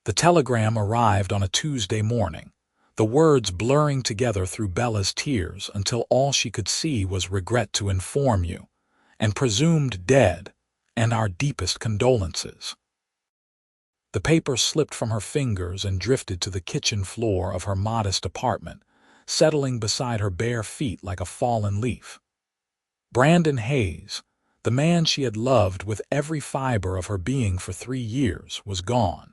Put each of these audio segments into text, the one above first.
The telegram arrived on a Tuesday morning, the words blurring together through Bella's tears until all she could see was "regret to inform you," and "presumed dead," and "our deepest condolences." The paper slipped from her fingers and drifted to the kitchen floor of her modest apartment, settling beside her bare feet like a fallen leaf. Brandon Hayes, the man she had loved with every fiber of her being for 3 years, was gone.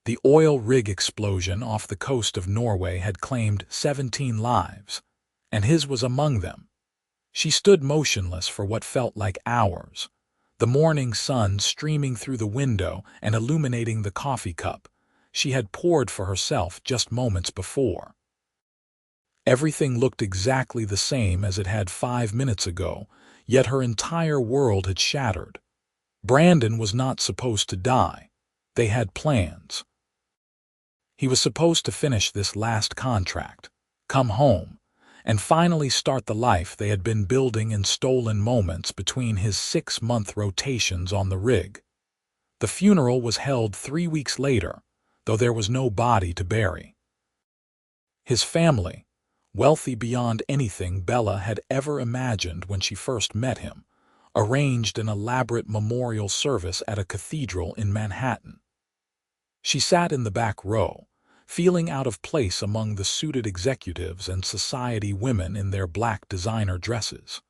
The oil rig explosion off the coast of Norway had claimed 17 lives, and his was among them. She stood motionless for what felt like hours, the morning sun streaming through the window and illuminating the coffee cup she had poured for herself just moments before. Everything looked exactly the same as it had 5 minutes ago, yet her entire world had shattered. Brandon was not supposed to die. They had plans. He was supposed to finish this last contract, come home, and finally start the life they had been building in stolen moments between his 6-month rotations on the rig. The funeral was held 3 weeks later, though there was no body to bury. His family, wealthy beyond anything Bella had ever imagined when she first met him, arranged an elaborate memorial service at a cathedral in Manhattan. She sat in the back row, feeling out of place among the suited executives and society women in their black designer dresses.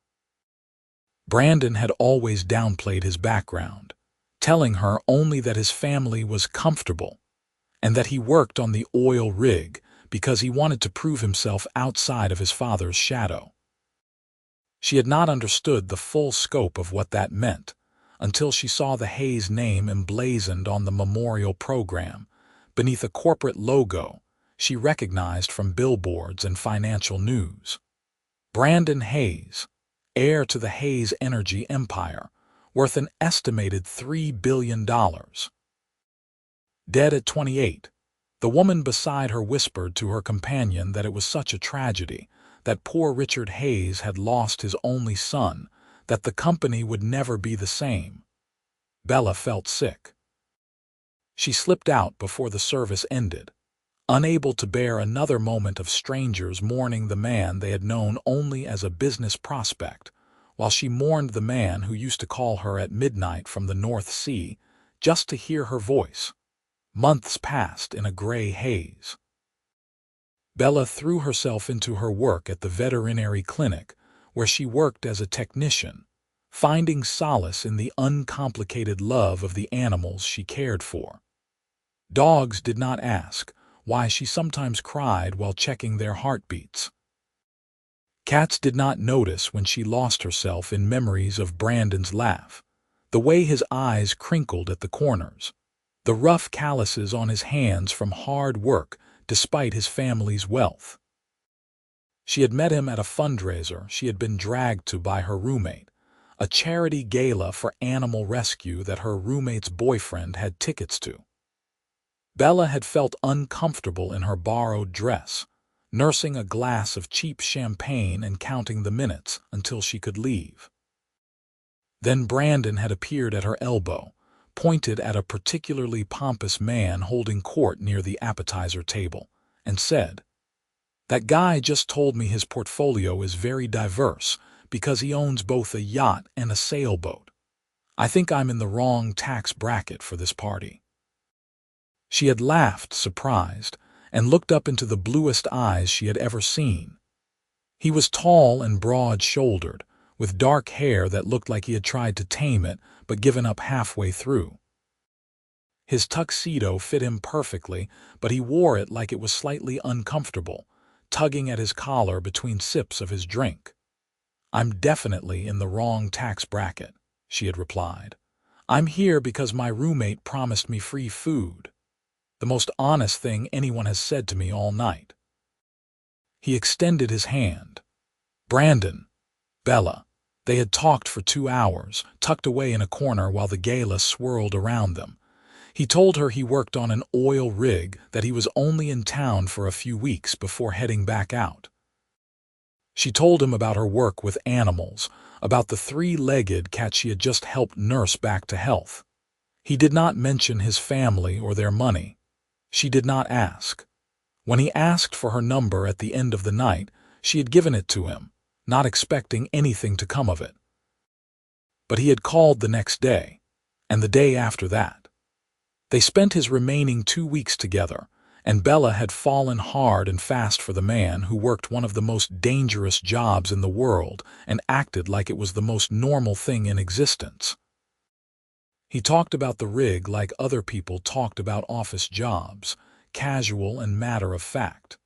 Brandon had always downplayed his background, telling her only that his family was comfortable and that he worked on the oil rig because he wanted to prove himself outside of his father's shadow. She had not understood the full scope of what that meant until she saw the Hayes name emblazoned on the memorial program beneath a corporate logo she recognized from billboards and financial news. Brandon Hayes, heir to the Hayes energy empire, worth an estimated $3 billion. Dead at 28, the woman beside her whispered to her companion that it was such a tragedy, that poor Richard Hayes had lost his only son, that the company would never be the same. Bella felt sick. She slipped out before the service ended, unable to bear another moment of strangers mourning the man they had known only as a business prospect, while she mourned the man who used to call her at midnight from the North Sea just to hear her voice. Months passed in a gray haze. Bella threw herself into her work at the veterinary clinic, where she worked as a technician, finding solace in the uncomplicated love of the animals she cared for. Dogs did not ask why she sometimes cried while checking their heartbeats. Cats did not notice when she lost herself in memories of Brandon's laugh, the way his eyes crinkled at the corners, the rough calluses on his hands from hard work despite his family's wealth. She had met him at a fundraiser she had been dragged to by her roommate, a charity gala for animal rescue that her roommate's boyfriend had tickets to. Bella had felt uncomfortable in her borrowed dress, nursing a glass of cheap champagne and counting the minutes until she could leave. Then Brandon had appeared at her elbow, pointed at a particularly pompous man holding court near the appetizer table, and said, "That guy just told me his portfolio is very diverse because he owns both a yacht and a sailboat. I think I'm in the wrong tax bracket for this party." She had laughed, surprised, and looked up into the bluest eyes she had ever seen. He was tall and broad-shouldered, with dark hair that looked like he had tried to tame it but given up halfway through. His tuxedo fit him perfectly, but he wore it like it was slightly uncomfortable, tugging at his collar between sips of his drink. "I'm definitely in the wrong tax bracket," she had replied. "I'm here because my roommate promised me free food. The most honest thing anyone has said to me all night." He extended his hand. Brandon, Bella. They had talked for 2 hours, tucked away in a corner while the gala swirled around them. He told her he worked on an oil rig, that he was only in town for a few weeks before heading back out. She told him about her work with animals, about the 3-legged cat she had just helped nurse back to health. He did not mention his family or their money. She did not ask. When he asked for her number at the end of the night, she had given it to him, not expecting anything to come of it. But he had called the next day, and the day after that. They spent his remaining 2 weeks together, and Bella had fallen hard and fast for the man who worked one of the most dangerous jobs in the world and acted like it was the most normal thing in existence. He talked about the rig like other people talked about office jobs, casual and matter of fact.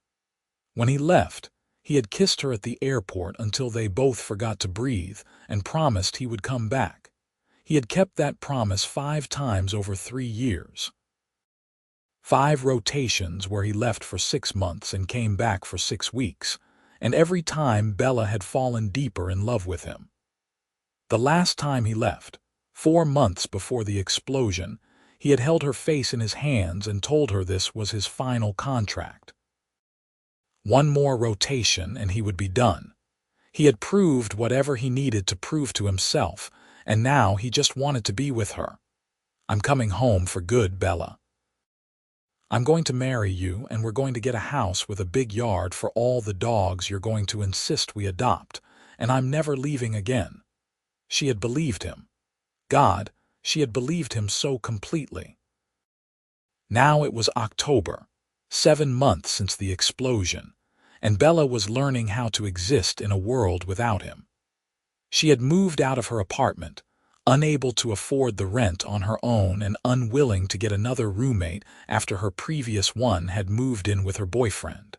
When he left, he had kissed her at the airport until they both forgot to breathe and promised he would come back. He had kept that promise 5 times over 3 years. 5 rotations where he left for 6 months and came back for 6 weeks, and every time Bella had fallen deeper in love with him. The last time he left, 4 months before the explosion, he had held her face in his hands and told her this was his final contract. 1 more rotation and he would be done. He had proved whatever he needed to prove to himself, and now he just wanted to be with her. "I'm coming home for good, Bella. I'm going to marry you, and we're going to get a house with a big yard for all the dogs you're going to insist we adopt, and I'm never leaving again." She had believed him. God, she had believed him so completely. Now it was October, 7 months since the explosion, and Bella was learning how to exist in a world without him. She had moved out of her apartment, unable to afford the rent on her own and unwilling to get another roommate after her previous one had moved in with her boyfriend.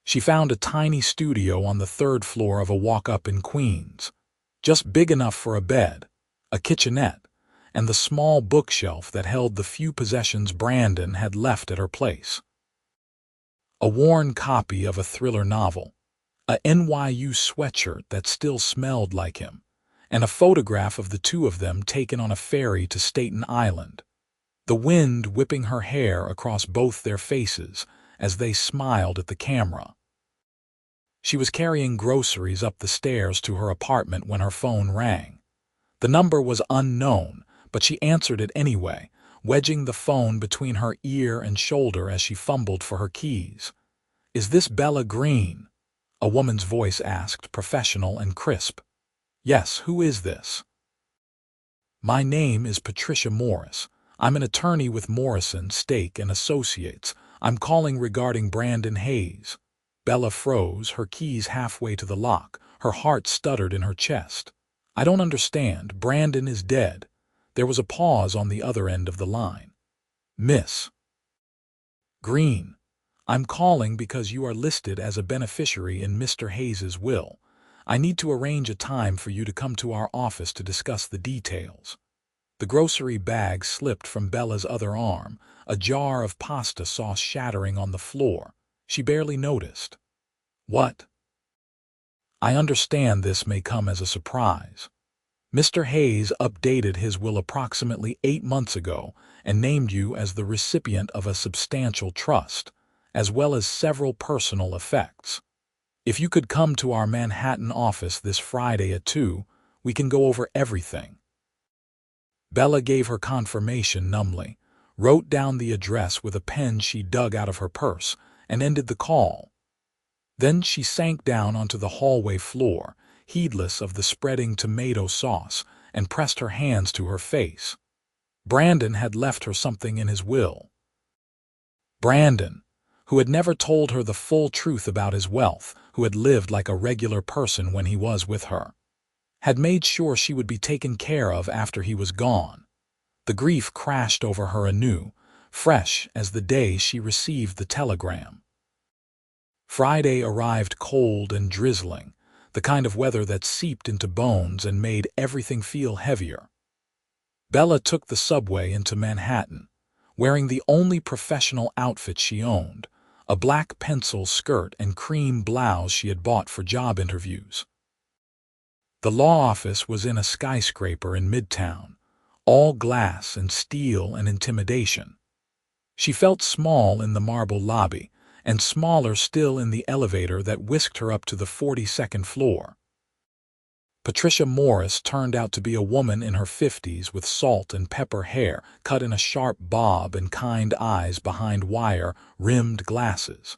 She found a tiny studio on the 3rd floor of a walk-up in Queens, just big enough for a bed, a kitchenette, and the small bookshelf that held the few possessions Brandon had left at her place. A worn copy of a thriller novel, a NYU sweatshirt that still smelled like him, and a photograph of the 2 of them taken on a ferry to Staten Island, the wind whipping her hair across both their faces as they smiled at the camera. She was carrying groceries up the stairs to her apartment when her phone rang. The number was unknown, but she answered it anyway, wedging the phone between her ear and shoulder as she fumbled for her keys. "Is this Bella Green?" a woman's voice asked, professional and crisp. "Yes, who is this?" "My name is Patricia Morris. I'm an attorney with Morrison, Stake and Associates. I'm calling regarding Brandon Hayes." Bella froze, her keys halfway to the lock. Her heart stuttered in her chest. "I don't understand. Brandon is dead." There was a pause on the other end of the line. "Miss Green, I'm calling because you are listed as a beneficiary in Mr. Hayes's will. I need to arrange a time for you to come to our office to discuss the details." The grocery bag slipped from Bella's other arm, a jar of pasta sauce shattering on the floor. She barely noticed. "What?" "I understand this may come as a surprise. Mr. Hayes updated his will approximately 8 months ago and named you as the recipient of a substantial trust, as well as several personal effects. If you could come to our Manhattan office this Friday at 2, we can go over everything." Bella gave her confirmation numbly, wrote down the address with a pen she dug out of her purse, and ended the call. Then she sank down onto the hallway floor, heedless of the spreading tomato sauce, and pressed her hands to her face. Brandon had left her something in his will. Brandon, who had never told her the full truth about his wealth, who had lived like a regular person when he was with her, had made sure she would be taken care of after he was gone. The grief crashed over her anew, fresh as the day she received the telegram. Friday arrived cold and drizzling, the kind of weather that seeped into bones and made everything feel heavier. Bella took the subway into Manhattan, wearing the only professional outfit she owned, a black pencil skirt and cream blouse she had bought for job interviews. The law office was in a skyscraper in Midtown, all glass and steel and intimidation. She felt small in the marble lobby, and smaller still in the elevator that whisked her up to the 42nd floor. Patricia Morris turned out to be a woman in her 50s with salt and pepper hair cut in a sharp bob and kind eyes behind wire-rimmed glasses.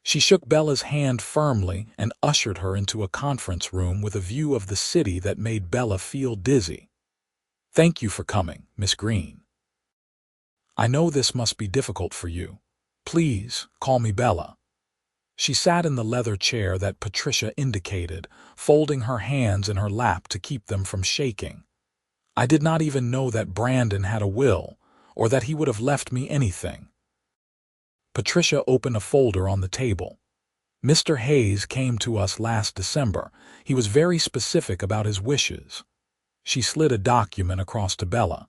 She shook Bella's hand firmly and ushered her into a conference room with a view of the city that made Bella feel dizzy. "Thank you for coming, Miss Green. I know this must be difficult for you. Please call me Bella." She sat in the leather chair that Patricia indicated, folding her hands in her lap to keep them from shaking. "I did not even know that Brandon had a will, or that he would have left me anything." Patricia opened a folder on the table. "Mr. Hayes came to us last December. He was very specific about his wishes." She slid a document across to Bella.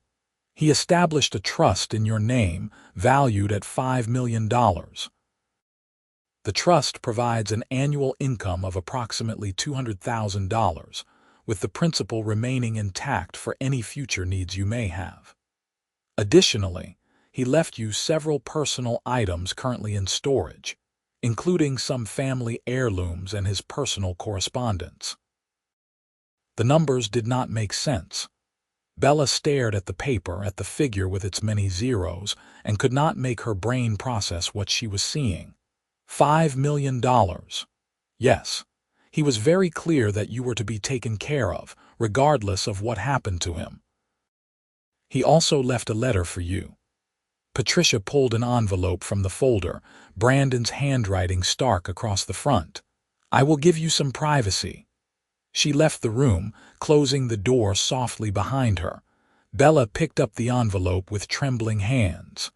"He established a trust in your name, valued at $5 million. The trust provides an annual income of approximately $200,000, with the principal remaining intact for any future needs you may have. Additionally, he left you several personal items currently in storage, including some family heirlooms and his personal correspondence." The numbers did not make sense. Bella stared at the paper, at the figure with its many zeros, and could not make her brain process what she was seeing. $5 million. Yes, he was very clear that you were to be taken care of, regardless of what happened to him. He also left a letter for you. Patricia pulled an envelope from the folder, Brandon's handwriting stark across the front. "I will give you some privacy." She left the room, closing the door softly behind her. Bella picked up the envelope with trembling hands.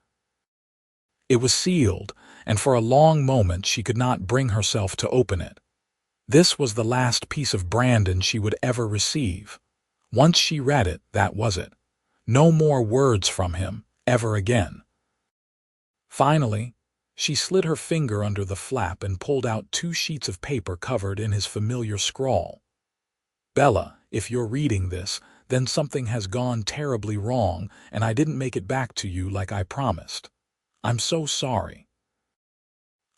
It was sealed, and for a long moment she could not bring herself to open it. This was the last piece of Brandon she would ever receive. Once she read it, that was it. No more words from him, ever again. Finally, she slid her finger under the flap and pulled out 2 sheets of paper covered in his familiar scrawl. "Bella, if you're reading this, then something has gone terribly wrong, and I didn't make it back to you like I promised. I'm so sorry.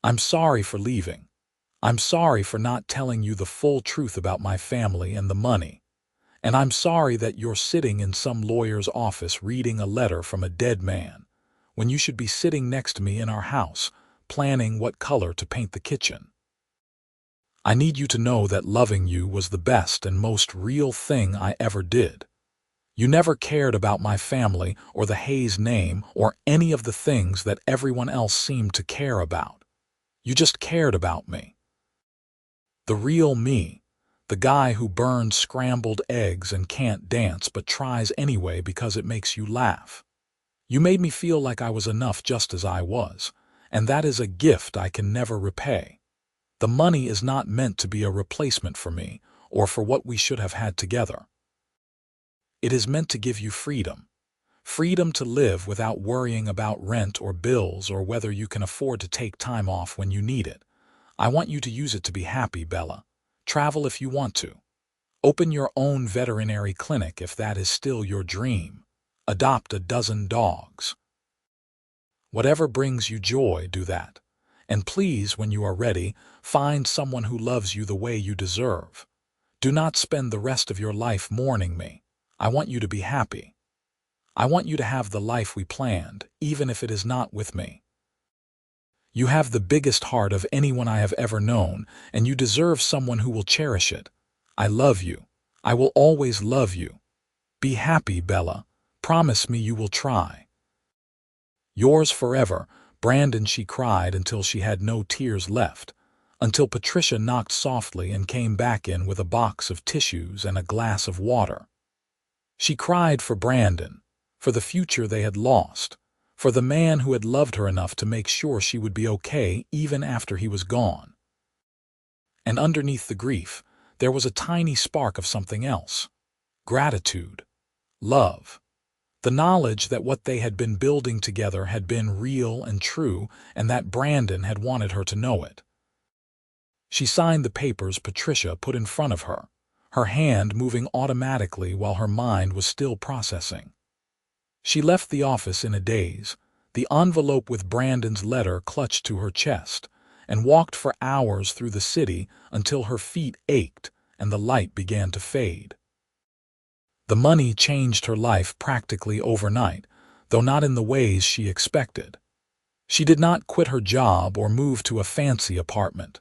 I'm sorry for leaving. I'm sorry for not telling you the full truth about my family and the money. And I'm sorry that you're sitting in some lawyer's office reading a letter from a dead man, when you should be sitting next to me in our house, planning what color to paint the kitchen. I need you to know that loving you was the best and most real thing I ever did. You never cared about my family or the Hayes name or any of the things that everyone else seemed to care about. You just cared about me. The real me, the guy who burns scrambled eggs and can't dance but tries anyway because it makes you laugh. You made me feel like I was enough just as I was, and that is a gift I can never repay. The money is not meant to be a replacement for me or for what we should have had together. It is meant to give you freedom. Freedom to live without worrying about rent or bills or whether you can afford to take time off when you need it. I want you to use it to be happy, Bella. Travel if you want to. Open your own veterinary clinic if that is still your dream. Adopt a dozen dogs. Whatever brings you joy, do that. And please, when you are ready, find someone who loves you the way you deserve. Do not spend the rest of your life mourning me. I want you to be happy. I want you to have the life we planned, even if it is not with me. You have the biggest heart of anyone I have ever known, and you deserve someone who will cherish it. I love you. I will always love you. Be happy, Bella. Promise me you will try. Yours forever, Brandon, she cried until she had no tears left, until Patricia knocked softly and came back in with a box of tissues and a glass of water. She cried for Brandon, for the future they had lost, for the man who had loved her enough to make sure she would be okay even after he was gone. And underneath the grief, there was a tiny spark of something else. Gratitude. Love. The knowledge that what they had been building together had been real and true, and that Brandon had wanted her to know it. She signed the papers Patricia put in front of her, her hand moving automatically while her mind was still processing. She left the office in a daze, the envelope with Brandon's letter clutched to her chest, and walked for hours through the city until her feet ached and the light began to fade. The money changed her life practically overnight, though not in the ways she expected. She did not quit her job or move to a fancy apartment.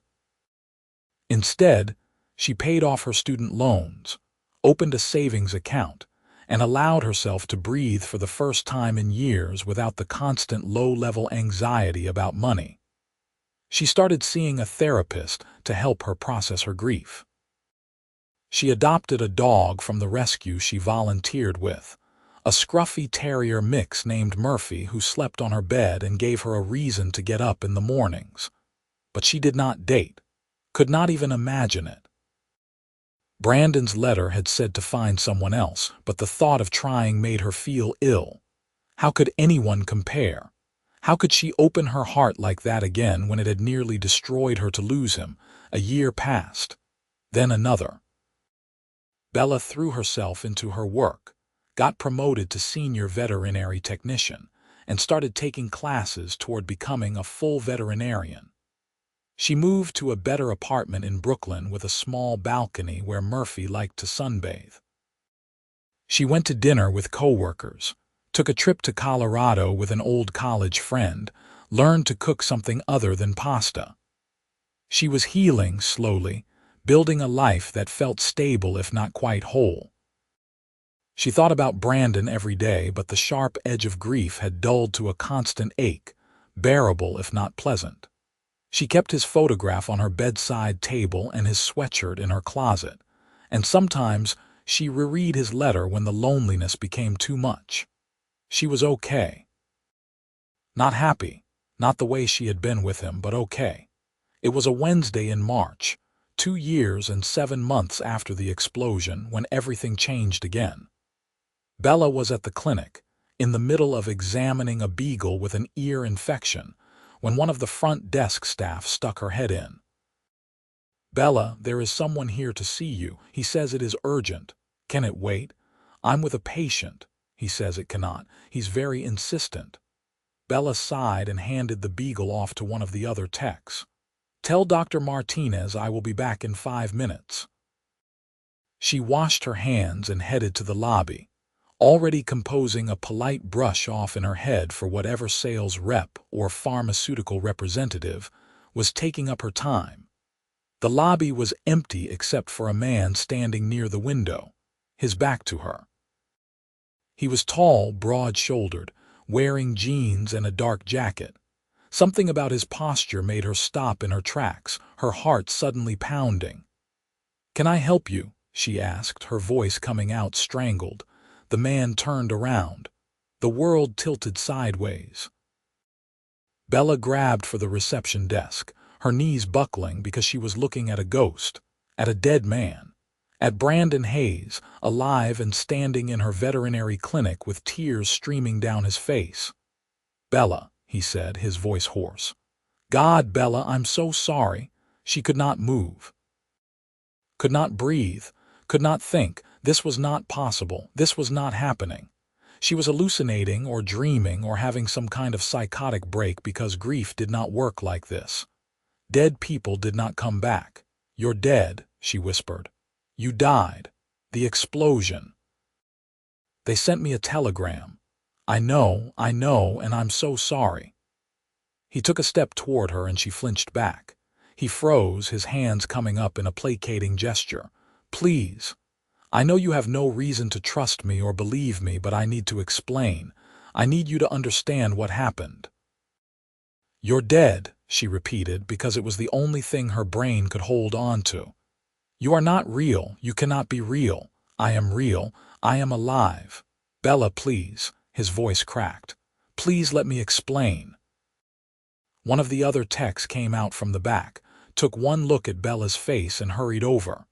Instead, she paid off her student loans, opened a savings account, and allowed herself to breathe for the first time in years without the constant low-level anxiety about money. She started seeing a therapist to help her process her grief. She adopted a dog from the rescue she volunteered with, a scruffy terrier mix named Murphy who slept on her bed and gave her a reason to get up in the mornings. But she did not date, could not even imagine it. Brandon's letter had said to find someone else, but the thought of trying made her feel ill. How could anyone compare? How could she open her heart like that again when it had nearly destroyed her to lose him? A year passed. Then another. Bella threw herself into her work, got promoted to senior veterinary technician, and started taking classes toward becoming a full veterinarian. She moved to a better apartment in Brooklyn with a small balcony where Murphy liked to sunbathe. She went to dinner with coworkers, took a trip to Colorado with an old college friend, learned to cook something other than pasta. She was healing slowly, building a life that felt stable if not quite whole. She thought about Brandon every day, but the sharp edge of grief had dulled to a constant ache, bearable if not pleasant. She kept his photograph on her bedside table and his sweatshirt in her closet, and sometimes she reread his letter when the loneliness became too much. She was okay. Not happy, not the way she had been with him, but okay. It was a Wednesday in March, 2 years and 7 months after the explosion, when everything changed again. Bella was at the clinic, in the middle of examining a beagle with an ear infection, when one of the front desk staff stuck her head in. "Bella, there is someone here to see you. He says it is urgent. Can it wait? I'm with a patient. He says it cannot. He's very insistent." Bella sighed and handed the beagle off to one of the other techs. "Tell Dr. Martinez I will be back in 5 minutes." She washed her hands and headed to the lobby, already composing a polite brush-off in her head for whatever sales rep or pharmaceutical representative was taking up her time. The lobby was empty except for a man standing near the window, his back to her. He was tall, broad-shouldered, wearing jeans and a dark jacket. Something about his posture made her stop in her tracks, her heart suddenly pounding. "Can I help you?" she asked, her voice coming out strangled. The man turned around. The world tilted sideways. Bella grabbed for the reception desk, her knees buckling because she was looking at a ghost, at a dead man, at Brandon Hayes, alive and standing in her veterinary clinic with tears streaming down his face. "Bella," he said, his voice hoarse. "God, Bella, I'm so sorry." She could not move, could not breathe, could not think. This was not possible. This was not happening. She was hallucinating or dreaming or having some kind of psychotic break because grief did not work like this. Dead people did not come back. "You're dead," she whispered. "You died. The explosion. They sent me a telegram. I know, and I'm so sorry." He took a step toward her and she flinched back. He froze, his hands coming up in a placating gesture. "Please. I know you have no reason to trust me or believe me, but I need to explain. I need you to understand what happened." "You're dead," she repeated, because it was the only thing her brain could hold on to. "You are not real. You cannot be real. I am real. I am alive. Bella, please." His voice cracked. "Please let me explain." One of the other techs came out from the back, took one look at Bella's face and hurried over.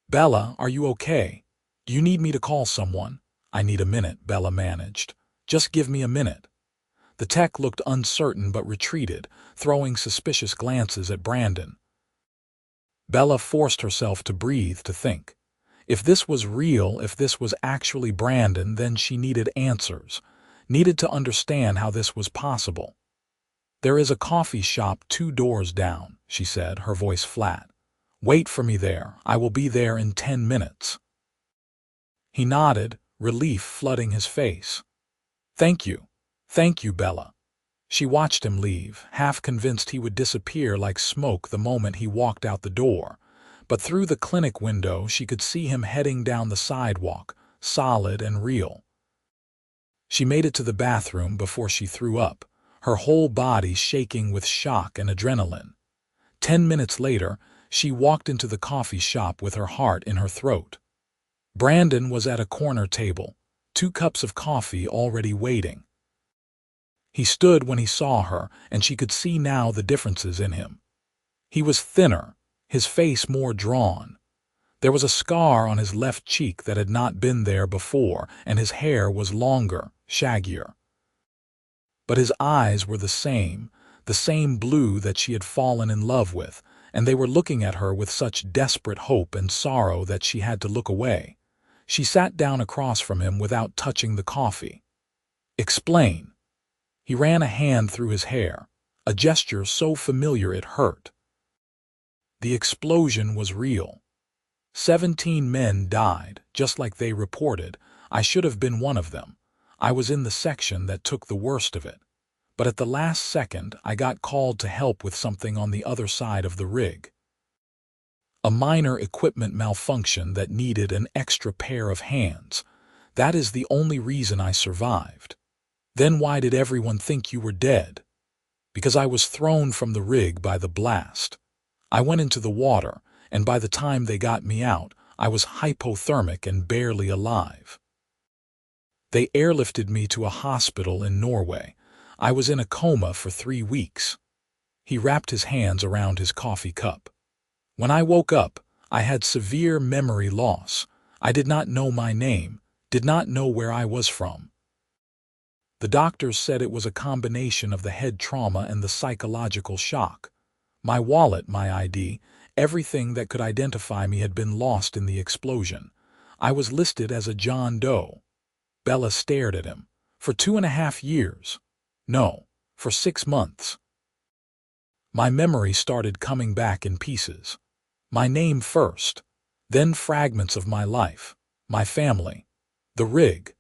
"Bella, are you okay? Do you need me to call someone?" "I need a minute," Bella managed. "Just give me a minute." The tech looked uncertain but retreated, throwing suspicious glances at Brandon. Bella forced herself to breathe, to think. If this was real, if this was actually Brandon, then she needed answers, needed to understand how this was possible. "There is a coffee shop 2 doors down," she said, her voice flat. Wait for me there. I will be there in 10 minutes. He nodded, relief flooding his face. Thank you. Thank you, Bella. She watched him leave, half convinced he would disappear like smoke the moment he walked out the door. But through the clinic window she could see him heading down the sidewalk, solid and real. She made it to the bathroom before she threw up, her whole body shaking with shock and adrenaline. 10 minutes later, she walked into the coffee shop with her heart in her throat. Brandon was at a corner table, 2 cups of coffee already waiting. He stood when he saw her, and she could see now the differences in him. He was thinner, his face more drawn. There was a scar on his left cheek that had not been there before, and his hair was longer, shaggier. But his eyes were the same blue that she had fallen in love with, and they were looking at her with such desperate hope and sorrow that she had to look away. She sat down across from him without touching the coffee. Explain. He ran a hand through his hair, a gesture so familiar it hurt. The explosion was real. 17 men died, just like they reported. I should have been one of them. I was in the section that took the worst of it. But at the last second, I got called to help with something on the other side of the rig. A minor equipment malfunction that needed an extra pair of hands. That is the only reason I survived. Then why did everyone think you were dead? Because I was thrown from the rig by the blast. I went into the water, and by the time they got me out, I was hypothermic and barely alive. They airlifted me to a hospital in Norway. I was in a coma for 3 weeks. He wrapped his hands around his coffee cup. When I woke up, I had severe memory loss. I did not know my name, did not know where I was from. The doctors said it was a combination of the head trauma and the psychological shock. My wallet, my ID, everything that could identify me had been lost in the explosion. I was listed as a John Doe. Bella stared at him. For 2.5 years. No, for 6 months. My memory started coming back in pieces. My name first, then fragments of my life, my family, the rig.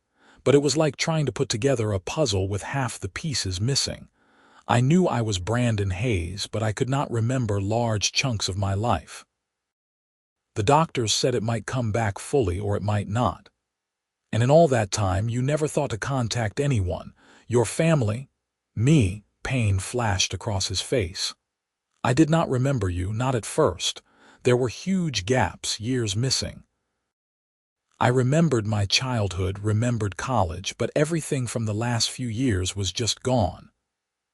But it was like trying to put together a puzzle with half the pieces missing. I knew I was Brandon Hayes, but I could not remember large chunks of my life. The doctors said it might come back fully or it might not. And in all that time, you never thought to contact anyone, your family, me. Pain flashed across his face. I did not remember you, not at first. There were huge gaps, years missing. I remembered my childhood, remembered college, but everything from the last few years was just gone.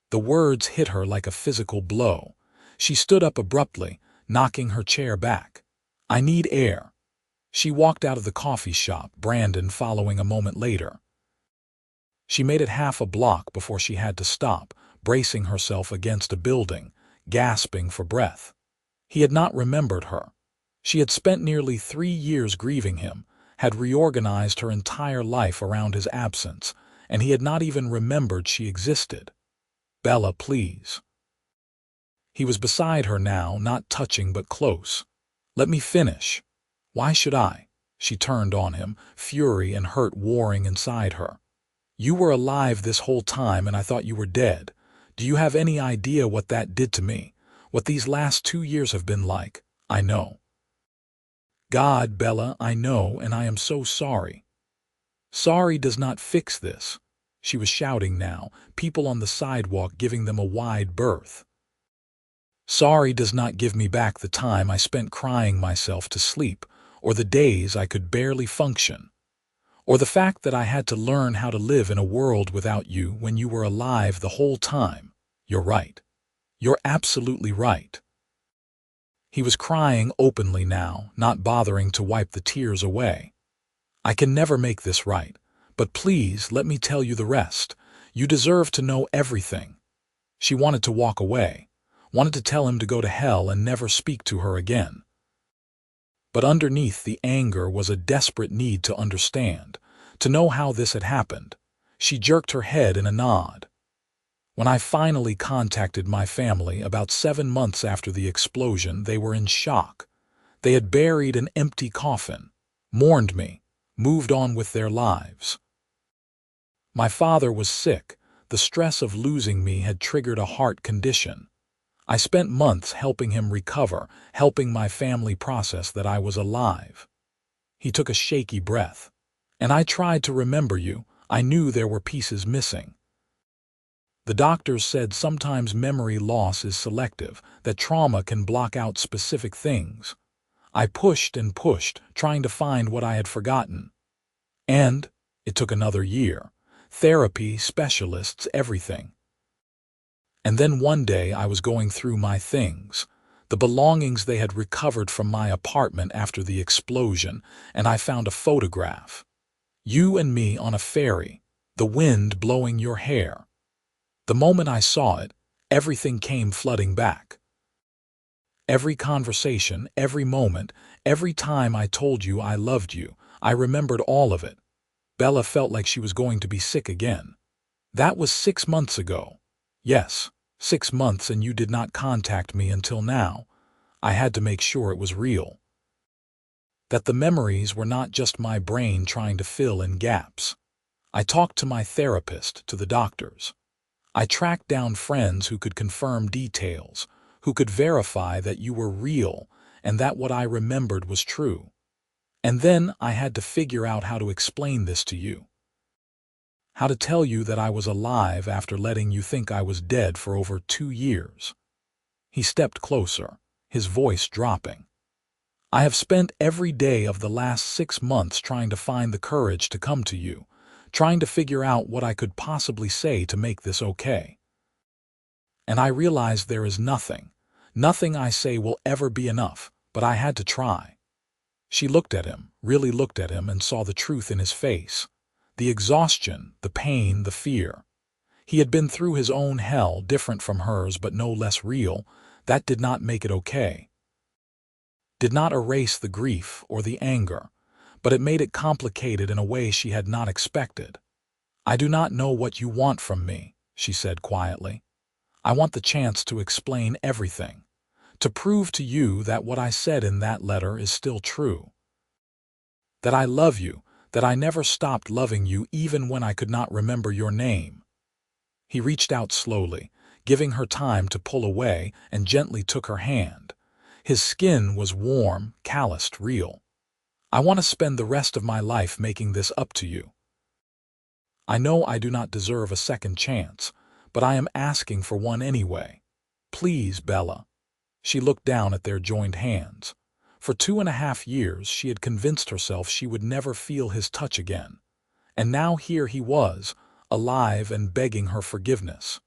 The words hit her like a physical blow. She stood up abruptly, knocking her chair back. I need air. She walked out of the coffee shop, Brandon following a moment later. She made it half a block before she had to stop, bracing herself against a building, gasping for breath. He had not remembered her. She had spent nearly 3 years grieving him, had reorganized her entire life around his absence, and he had not even remembered she existed. Bella, please. He was beside her now, not touching but close. Let me finish. Why should I? She turned on him, fury and hurt warring inside her. You were alive this whole time and I thought you were dead. Do you have any idea what that did to me? What these last 2 years have been like? I know. God, Bella, I know, and I am so sorry. Sorry does not fix this. She was shouting now, people on the sidewalk giving them a wide berth. Sorry does not give me back the time I spent crying myself to sleep, or the days I could barely function, or the fact that I had to learn how to live in a world without you when you were alive the whole time. You're right. You're absolutely right. He was crying openly now, not bothering to wipe the tears away. I can never make this right, but please let me tell you the rest. You deserve to know everything. She wanted to walk away, wanted to tell him to go to hell and never speak to her again. But underneath the anger was a desperate need to understand, to know how this had happened. She jerked her head in a nod. When I finally contacted my family about 7 months after the explosion, they were in shock. They had buried an empty coffin, mourned me, moved on with their lives. My father was sick. The stress of losing me had triggered a heart condition. I spent months helping him recover, helping my family process that I was alive. He took a shaky breath. And I tried to remember you. I knew there were pieces missing. The doctors said sometimes memory loss is selective, that trauma can block out specific things. I pushed and pushed, trying to find what I had forgotten. And it took another year. Therapy, specialists, everything. And then one day I was going through my things, the belongings they had recovered from my apartment after the explosion, and I found a photograph. You and me on a ferry, the wind blowing your hair. The moment I saw it, everything came flooding back. Every conversation, every moment, every time I told you I loved you, I remembered all of it. Bella felt like she was going to be sick again. That was 6 months ago. Yes, 6 months, and you did not contact me until now. I had to make sure it was real. That the memories were not just my brain trying to fill in gaps. I talked to my therapist, to the doctors. I tracked down friends who could confirm details, who could verify that you were real and that what I remembered was true. And then I had to figure out how to explain this to you. How to tell you that I was alive after letting you think I was dead for over 2 years. He stepped closer, his voice dropping. I have spent every day of the last 6 months trying to find the courage to come to you, trying to figure out what I could possibly say to make this okay. And I realized there is nothing I say will ever be enough, but I had to try. She looked at him, really looked at him, and saw the truth in his face. The exhaustion, the pain, the fear. He had been through his own hell, different from hers but no less real. That did not make it okay. Did not erase the grief or the anger, but it made it complicated in a way she had not expected. I do not know what you want from me, she said quietly. I want the chance to explain everything, to prove to you that what I said in that letter is still true. That I love you, that I never stopped loving you even when I could not remember your name. He reached out slowly, giving her time to pull away, and gently took her hand. His skin was warm, calloused, real. I want to spend the rest of my life making this up to you. I know I do not deserve a second chance, but I am asking for one anyway. Please, Bella. She looked down at their joined hands. For 2.5 years she had convinced herself she would never feel his touch again. And now here he was, alive and begging her forgiveness.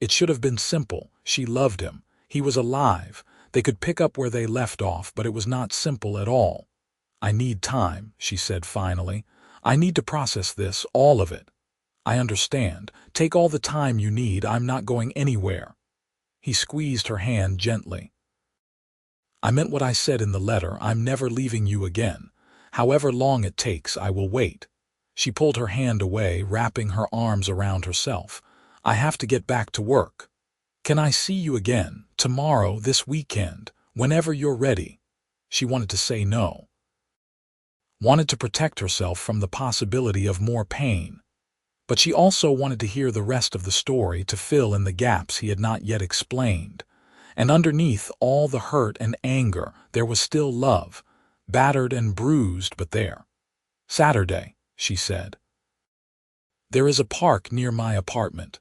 It should have been simple. She loved him. He was alive. They could pick up where they left off, but it was not simple at all. I need time, she said finally. I need to process this, all of it. I understand. Take all the time you need. I'm not going anywhere. He squeezed her hand gently. I meant what I said in the letter. I'm never leaving you again. However long it takes, I will wait. She pulled her hand away, wrapping her arms around herself. I have to get back to work. Can I see you again, tomorrow, this weekend, whenever you're ready? She wanted to say no. Wanted to protect herself from the possibility of more pain. But she also wanted to hear the rest of the story, to fill in the gaps he had not yet explained. And underneath all the hurt and anger, there was still love, battered and bruised, but there. Saturday, she said. There is a park near my apartment.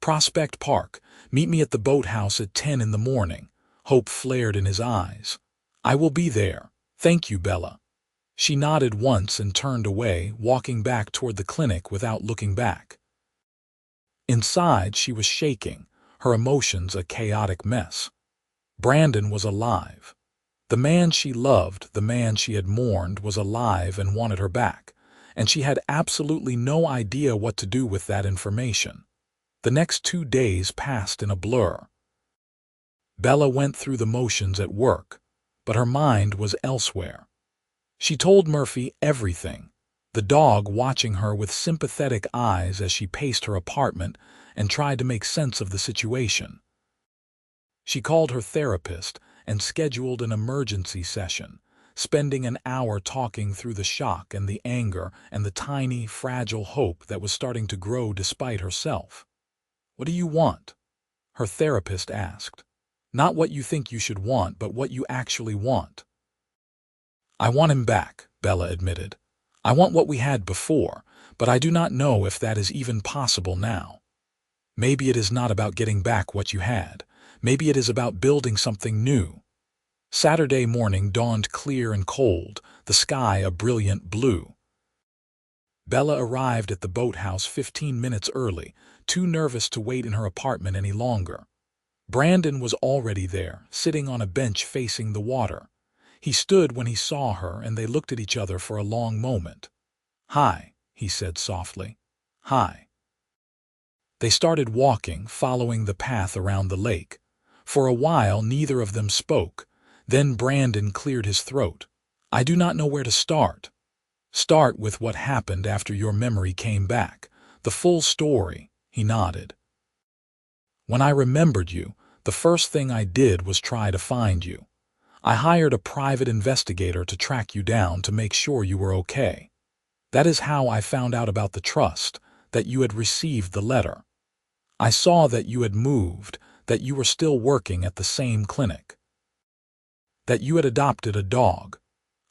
Prospect Park. Meet me at the boathouse at 10 in the morning. Hope flared in his eyes. I will be there. Thank you, Bella. She nodded once and turned away, walking back toward the clinic without looking back. Inside, she was shaking, her emotions a chaotic mess. Brandon was alive. The man she loved, the man she had mourned, was alive and wanted her back, and she had absolutely no idea what to do with that information. The next 2 days passed in a blur. Bella went through the motions at work, but her mind was elsewhere. She told Murphy everything, the dog watching her with sympathetic eyes as she paced her apartment and tried to make sense of the situation. She called her therapist, and scheduled an emergency session, spending an hour talking through the shock and the anger and the tiny, fragile hope that was starting to grow despite herself. "What do you want?" her therapist asked. "Not what you think you should want, but what you actually want." "I want him back," Bella admitted. "I want what we had before, but I do not know if that is even possible now." "Maybe it is not about getting back what you had. Maybe it is about building something new." Saturday morning dawned clear and cold, the sky a brilliant blue. Bella arrived at the boathouse 15 minutes early, too nervous to wait in her apartment any longer. Brandon was already there, sitting on a bench facing the water. He stood when he saw her, and they looked at each other for a long moment. "Hi," he said softly. "Hi." They started walking, following the path around the lake. For a while neither of them spoke. Then Brandon cleared his throat. "I do not know where to start." "Start with what happened after your memory came back. The full story," he nodded. "When I remembered you, the first thing I did was try to find you. I hired a private investigator to track you down to make sure you were okay. That is how I found out about the trust, that you had received the letter. I saw that you had moved, that you were still working at the same clinic, that you had adopted a dog."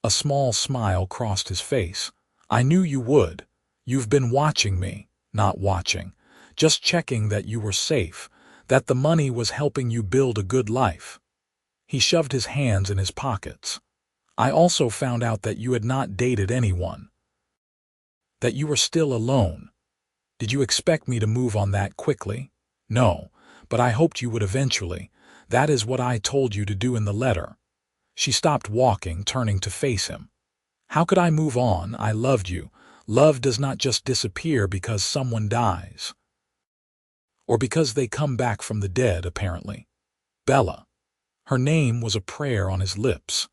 A small smile crossed his face. "I knew you would. You've been watching me, not watching, just checking that you were safe, that the money was helping you build a good life." He shoved his hands in his pockets. "I also found out that you had not dated anyone, that you were still alone. Did you expect me to move on that quickly? No, but I hoped you would eventually. That is what I told you to do in the letter." She stopped walking, turning to face him. "How could I move on? I loved you. Love does not just disappear because someone dies. Or because they come back from the dead, apparently." Bella. Her name was a prayer on his lips.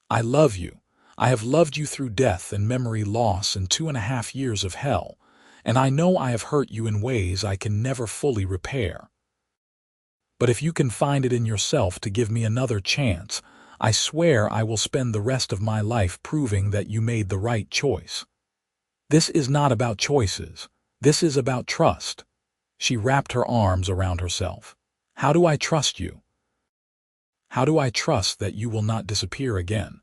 "I love you. I have loved you through death and memory loss and 2.5 years of hell, and I know I have hurt you in ways I can never fully repair. But if you can find it in yourself to give me another chance, I swear I will spend the rest of my life proving that you made the right choice. This is not about choices. This is about trust." She wrapped her arms around herself. "How do I trust you? How do I trust that you will not disappear again?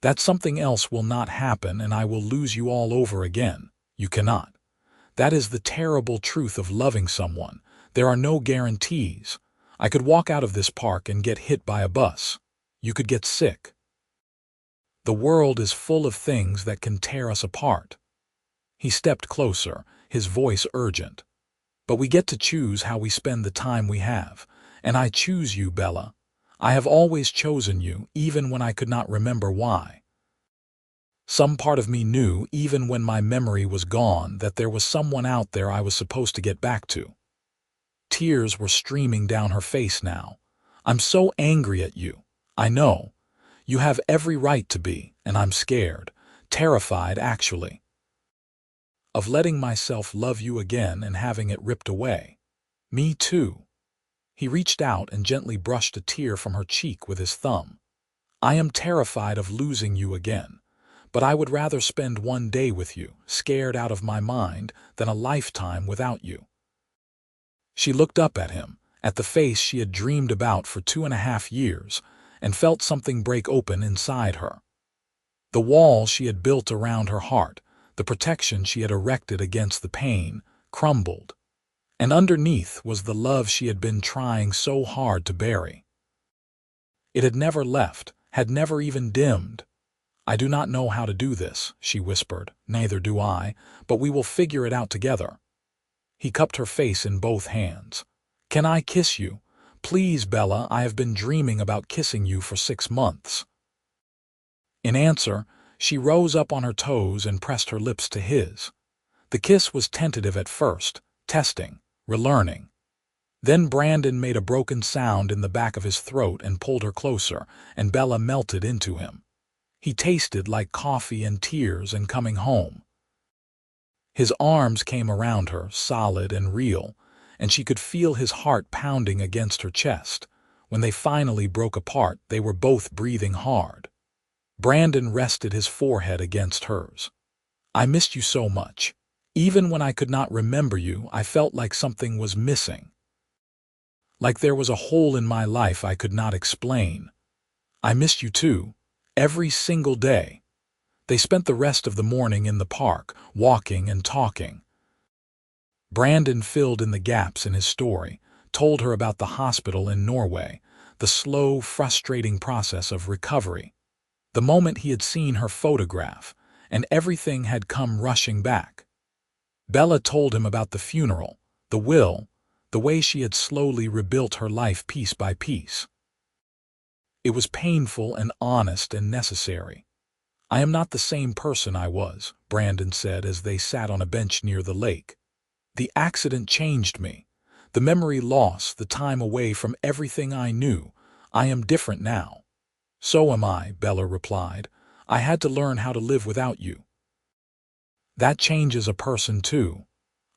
That something else will not happen and I will lose you all over again? You cannot. That is the terrible truth of loving someone. There are no guarantees. I could walk out of this park and get hit by a bus. You could get sick. The world is full of things that can tear us apart." He stepped closer, his voice urgent. "But we get to choose how we spend the time we have. And I choose you, Bella. I have always chosen you, even when I could not remember why. Some part of me knew, even when my memory was gone, that there was someone out there I was supposed to get back to." Tears were streaming down her face now. "I'm so angry at you. I know. You have every right to be, and I'm scared, terrified actually, of letting myself love you again and having it ripped away." "Me too." He reached out and gently brushed a tear from her cheek with his thumb. "I am terrified of losing you again, but I would rather spend one day with you, scared out of my mind, than a lifetime without you." She looked up at him, at the face she had dreamed about for 2.5 years, and felt something break open inside her. The wall she had built around her heart, the protection she had erected against the pain, crumbled. And underneath was the love she had been trying so hard to bury. It had never left, had never even dimmed. "I do not know how to do this," she whispered. "Neither do I, but we will figure it out together." He cupped her face in both hands. "Can I kiss you? Please, Bella, I have been dreaming about kissing you for 6 months." In answer, she rose up on her toes and pressed her lips to his. The kiss was tentative at first, testing, relearning. Then Brandon made a broken sound in the back of his throat and pulled her closer, and Bella melted into him. He tasted like coffee and tears and coming home. His arms came around her, solid and real, and she could feel his heart pounding against her chest. When they finally broke apart, they were both breathing hard. Brandon rested his forehead against hers. "I missed you so much. Even when I could not remember you, I felt like something was missing. Like there was a hole in my life I could not explain. I missed you too, every single day." They spent the rest of the morning in the park, walking and talking. Brandon filled in the gaps in his story, told her about the hospital in Norway, the slow, frustrating process of recovery, the moment he had seen her photograph, and everything had come rushing back. Bella told him about the funeral, the will, the way she had slowly rebuilt her life piece by piece. It was painful and honest and necessary. "I am not the same person I was," Brandon said as they sat on a bench near the lake. "The accident changed me. The memory loss, the time away from everything I knew. I am different now." "So am I," Bella replied. "I had to learn how to live without you." "That changes a person too.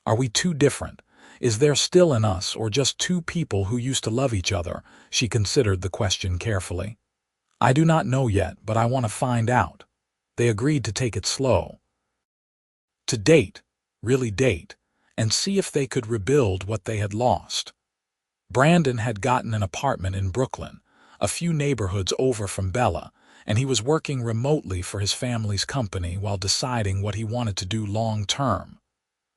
Are we too different? Is there still in us, or just two people who used to love each other?" She considered the question carefully. "I do not know yet, but I want to find out." They agreed to take it slow. To date, really date, and see if they could rebuild what they had lost. Brandon had gotten an apartment in Brooklyn, a few neighborhoods over from Bella, and he was working remotely for his family's company while deciding what he wanted to do long term.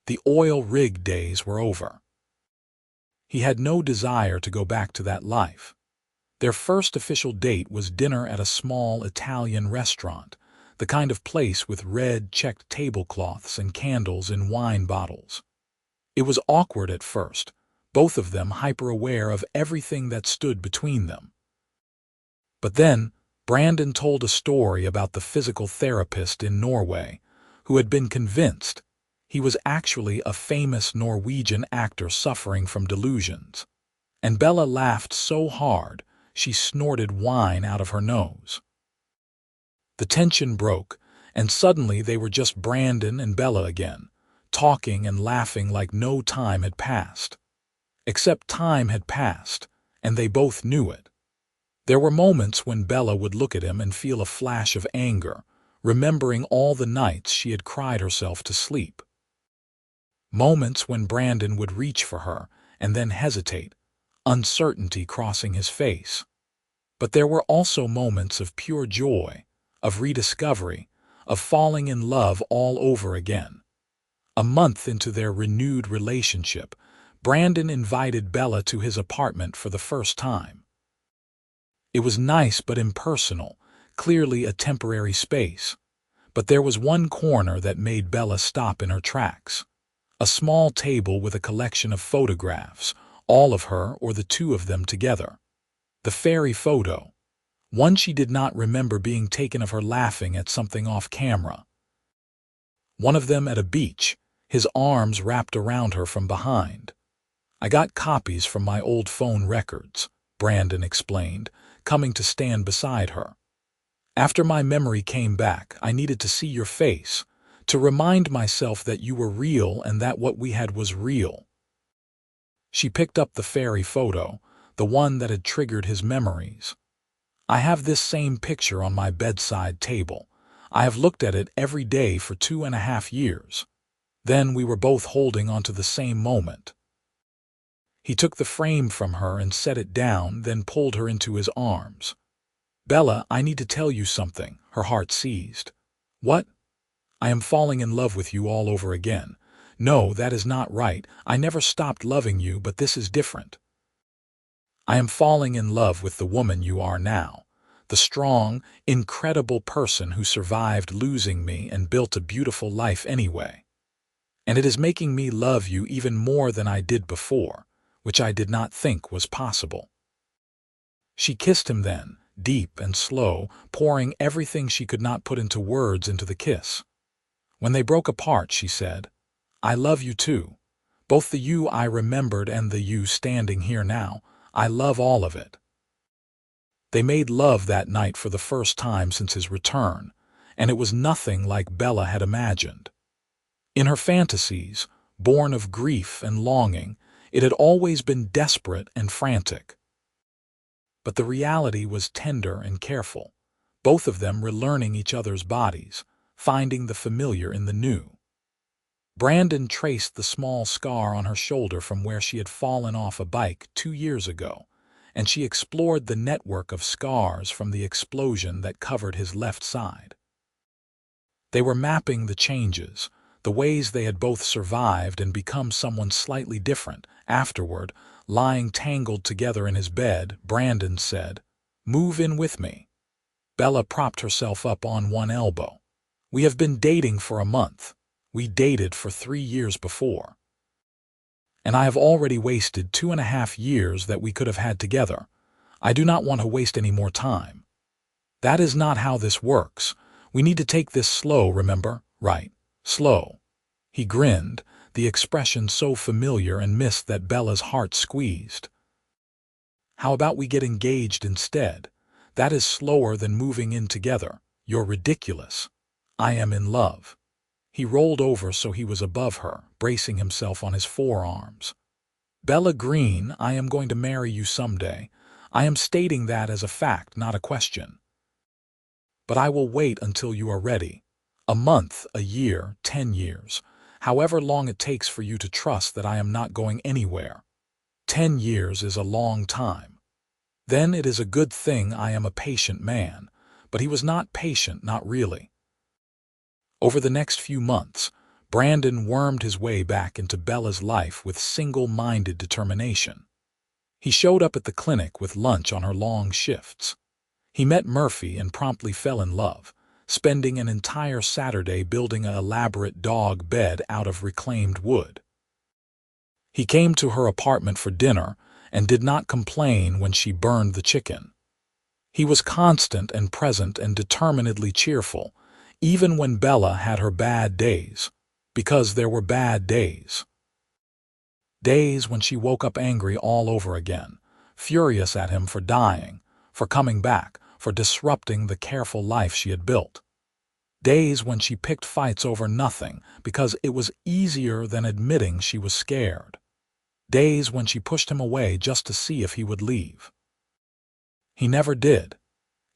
The oil rig days were over. He had no desire to go back to that life. Their first official date was dinner at a small Italian restaurant, the kind of place with red checked tablecloths and candles in wine bottles. It was awkward at first, both of them hyper-aware of everything that stood between them. But then, Brandon told a story about the physical therapist in Norway who had been convinced he was actually a famous Norwegian actor suffering from delusions. And Bella laughed so hard she snorted wine out of her nose. The tension broke, and suddenly they were just Brandon and Bella again, talking and laughing like no time had passed. Except time had passed, and they both knew it. There were moments when Bella would look at him and feel a flash of anger, remembering all the nights she had cried herself to sleep. Moments when Brandon would reach for her and then hesitate, uncertainty crossing his face. But there were also moments of pure joy, of rediscovery, of falling in love all over again. A month into their renewed relationship, Brandon invited Bella to his apartment for the first time. It was nice but impersonal, clearly a temporary space. But there was one corner that made Bella stop in her tracks. A small table with a collection of photographs, all of her or the two of them together. The fairy photo, one she did not remember being taken of her laughing at something off camera. One of them at a beach, his arms wrapped around her from behind. "I got copies from my old phone records," Brandon explained, coming to stand beside her. "After my memory came back, I needed to see your face, to remind myself that you were real and that what we had was real." She picked up the fairy photo, the one that had triggered his memories. "I have this same picture on my bedside table. I have looked at it every day for 2.5 years. Then we were both holding onto the same moment." He took the frame from her and set it down, then pulled her into his arms. "Bella, I need to tell you something," her heart seized. "What?" "I am falling in love with you all over again." "No, that is not right. I never stopped loving you, but this is different. I am falling in love with the woman you are now, the strong, incredible person who survived losing me and built a beautiful life anyway. And it is making me love you even more than I did before, which I did not think was possible." She kissed him then, deep and slow, pouring everything she could not put into words into the kiss. When they broke apart, she said, "I love you too. Both the you I remembered and the you standing here now. I love all of it." They made love that night for the first time since his return, and it was nothing like Bella had imagined. In her fantasies, born of grief and longing, it had always been desperate and frantic. But the reality was tender and careful, both of them relearning each other's bodies, finding the familiar in the new. Brandon traced the small scar on her shoulder from where she had fallen off a bike 2 years ago, and she explored the network of scars from the explosion that covered his left side. They were mapping the changes, the ways they had both survived and become someone slightly different. Afterward, lying tangled together in his bed, Brandon said, "Move in with me." Bella propped herself up on one elbow. "We have been dating for a month. We dated for 3 years before. And I have already wasted 2.5 years that we could have had together. I do not want to waste any more time. That is not how this works. We need to take this slow, remember? Right. Slow." He grinned, the expression so familiar and missed that Bella's heart squeezed. "How about we get engaged instead? That is slower than moving in together. You're ridiculous. I am in love." He rolled over so he was above her, bracing himself on his forearms. "Bella Green, I am going to marry you someday. I am stating that as a fact, not a question. But I will wait until you are ready. A month, a year, 10 years. However long it takes for you to trust that I am not going anywhere. 10 years is a long time. Then it is a good thing I am a patient man." But he was not patient, not really. Over the next few months, Brandon wormed his way back into Bella's life with single-minded determination. He showed up at the clinic with lunch on her long shifts. He met Murphy and promptly fell in love, spending an entire Saturday building an elaborate dog bed out of reclaimed wood. He came to her apartment for dinner and did not complain when she burned the chicken. He was constant and present and determinedly cheerful, even when Bella had her bad days, because there were bad days. Days when she woke up angry all over again, furious at him for dying, for coming back, for disrupting the careful life she had built. Days when she picked fights over nothing because it was easier than admitting she was scared. Days when she pushed him away just to see if he would leave. He never did.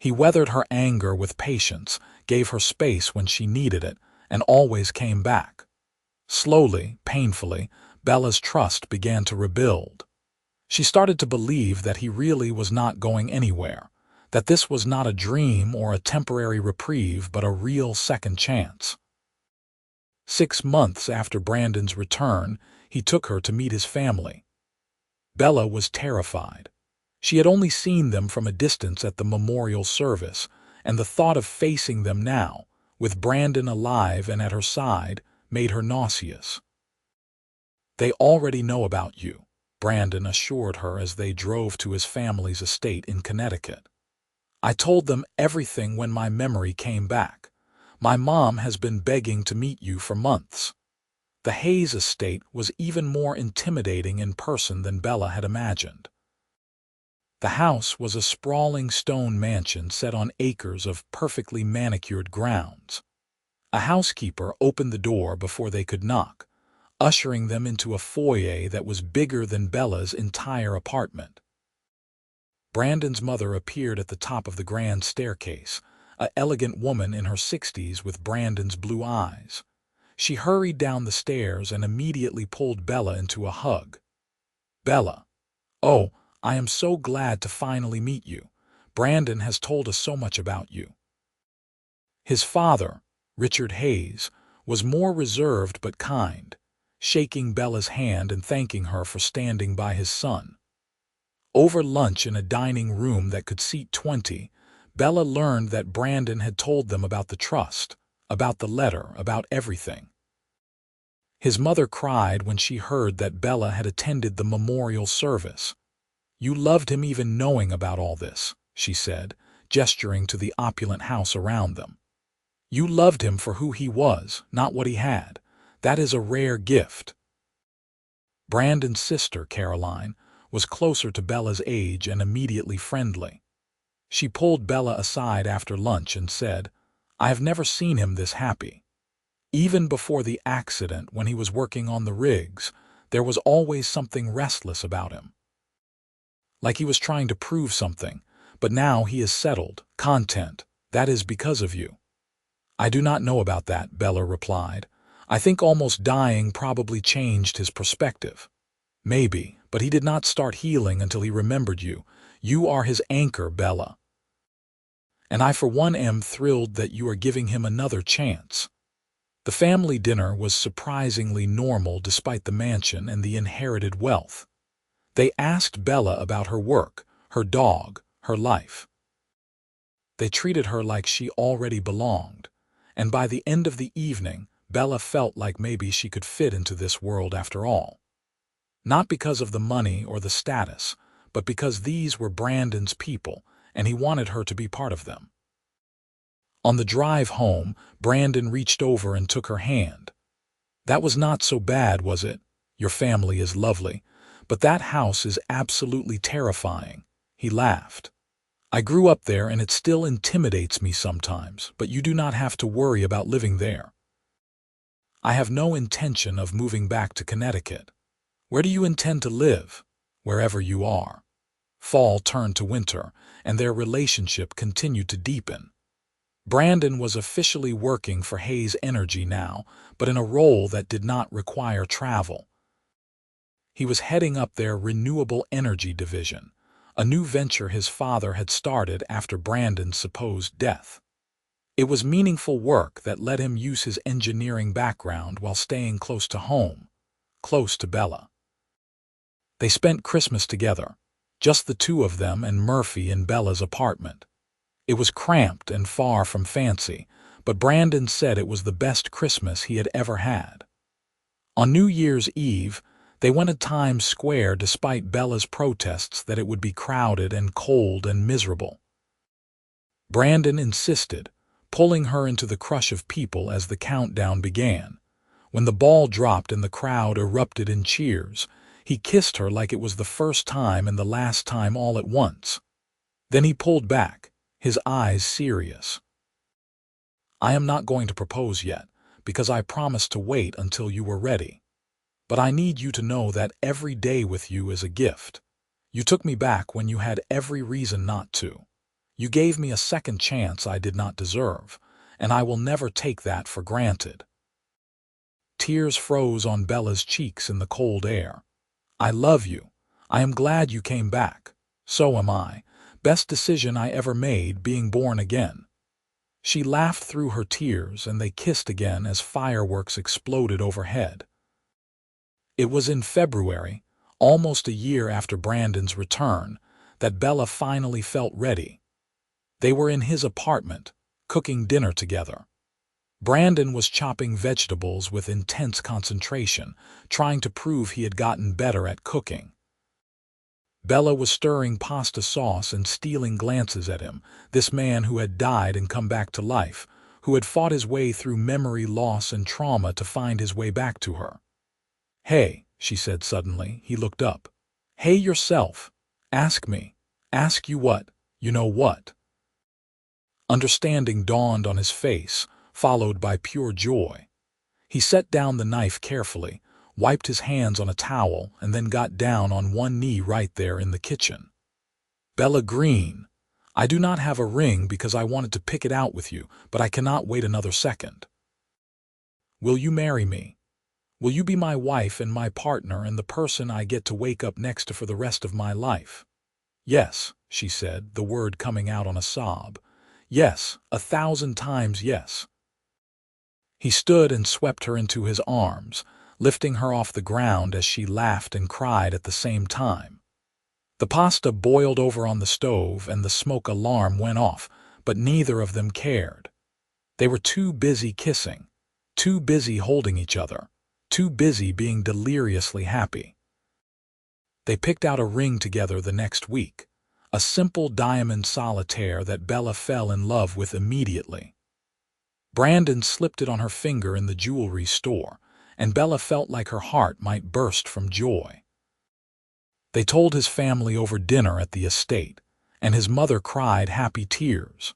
He weathered her anger with patience, gave her space when she needed it, and always came back. Slowly, painfully, Bella's trust began to rebuild. She started to believe that he really was not going anywhere, that this was not a dream or a temporary reprieve but a real second chance. 6 months after Brandon's return, he took her to meet his family. Bella was terrified. She had only seen them from a distance at the memorial service, and the thought of facing them now, with Brandon alive and at her side, made her nauseous. "They already know about you," Brandon assured her as they drove to his family's estate in Connecticut. "I told them everything when my memory came back. My mom has been begging to meet you for months." The Hayes estate was even more intimidating in person than Bella had imagined. The house was a sprawling stone mansion set on acres of perfectly manicured grounds. A housekeeper opened the door before they could knock, ushering them into a foyer that was bigger than Bella's entire apartment. Brandon's mother appeared at the top of the grand staircase, an elegant woman in her 60s with Brandon's blue eyes. She hurried down the stairs and immediately pulled Bella into a hug. "Bella, oh, I am so glad to finally meet you. Brandon has told us so much about you." His father, Richard Hayes, was more reserved but kind, shaking Bella's hand and thanking her for standing by his son. Over lunch in a dining room that could seat 20, Bella learned that Brandon had told them about the trust, about the letter, about everything. His mother cried when she heard that Bella had attended the memorial service. "You loved him even knowing about all this," she said, gesturing to the opulent house around them. "You loved him for who he was, not what he had. That is a rare gift." Brandon's sister, Caroline, was closer to Bella's age and immediately friendly. She pulled Bella aside after lunch and said, "I have never seen him this happy. Even before the accident, when he was working on the rigs, there was always something restless about him. like he was trying to prove something, but now he is settled, content. That is because of you. I do not know about that, Bella replied. I think almost dying probably changed his perspective. Maybe, but he did not start healing until he remembered you. You are his anchor, Bella. And I for one am thrilled that you are giving him another chance. The family dinner was surprisingly normal despite the mansion and the inherited wealth. They asked Bella about her work, her dog, her life. They treated her like she already belonged, and by the end of the evening, Bella felt like maybe she could fit into this world after all. Not because of the money or the status, but because these were Brandon's people, and he wanted her to be part of them. On the drive home, Brandon reached over and took her hand. That was not so bad, was it? Your family is lovely, but that house is absolutely terrifying. He laughed. I grew up there and it still intimidates me sometimes, but you do not have to worry about living there. I have no intention of moving back to Connecticut. Where do you intend to live? Wherever you are. Fall turned to winter, and their relationship continued to deepen. Brandon was officially working for Hayes Energy now, but in a role that did not require travel. He was heading up their renewable energy division, a new venture his father had started after Brandon's supposed death. It was meaningful work that let him use his engineering background while staying close to home, close to Bella. They spent Christmas together, just the two of them and Murphy in Bella's apartment. It was cramped and far from fancy, but Brandon said it was the best Christmas he had ever had. On New Year's Eve, they went to Times Square despite Bella's protests that it would be crowded and cold and miserable. Brandon insisted, pulling her into the crush of people as the countdown began. When the ball dropped and the crowd erupted in cheers, he kissed her like it was the first time and the last time all at once. Then he pulled back, his eyes serious. I am not going to propose yet, because I promised to wait until you were ready. But I need you to know that every day with you is a gift. You took me back when you had every reason not to. You gave me a second chance I did not deserve, and I will never take that for granted. Tears froze on Bella's cheeks in the cold air. I love you. I am glad you came back. So am I. Best decision I ever made, being born again. She laughed through her tears, and they kissed again as fireworks exploded overhead. It was in February, almost a year after Brandon's return, that Bella finally felt ready. They were in his apartment, cooking dinner together. Brandon was chopping vegetables with intense concentration, trying to prove he had gotten better at cooking. Bella was stirring pasta sauce and stealing glances at him, this man who had died and come back to life, who had fought his way through memory loss and trauma to find his way back to her. Hey, she said suddenly. He looked up. Hey yourself. Ask me. Ask you what? You know what? Understanding dawned on his face, followed by pure joy. He set down the knife carefully, wiped his hands on a towel, and then got down on one knee right there in the kitchen. Bella Green, I do not have a ring because I wanted to pick it out with you, but I cannot wait another second. Will you marry me? Will you be my wife and my partner and the person I get to wake up next to for the rest of my life? Yes, she said, the word coming out on a sob. Yes, 1,000 times yes. He stood and swept her into his arms, lifting her off the ground as she laughed and cried at the same time. The pasta boiled over on the stove and the smoke alarm went off, but neither of them cared. They were too busy kissing, too busy holding each other, too busy being deliriously happy. They picked out a ring together the next week, a simple diamond solitaire that Bella fell in love with immediately. Brandon slipped it on her finger in the jewelry store, and Bella felt like her heart might burst from joy. They told his family over dinner at the estate, and his mother cried happy tears.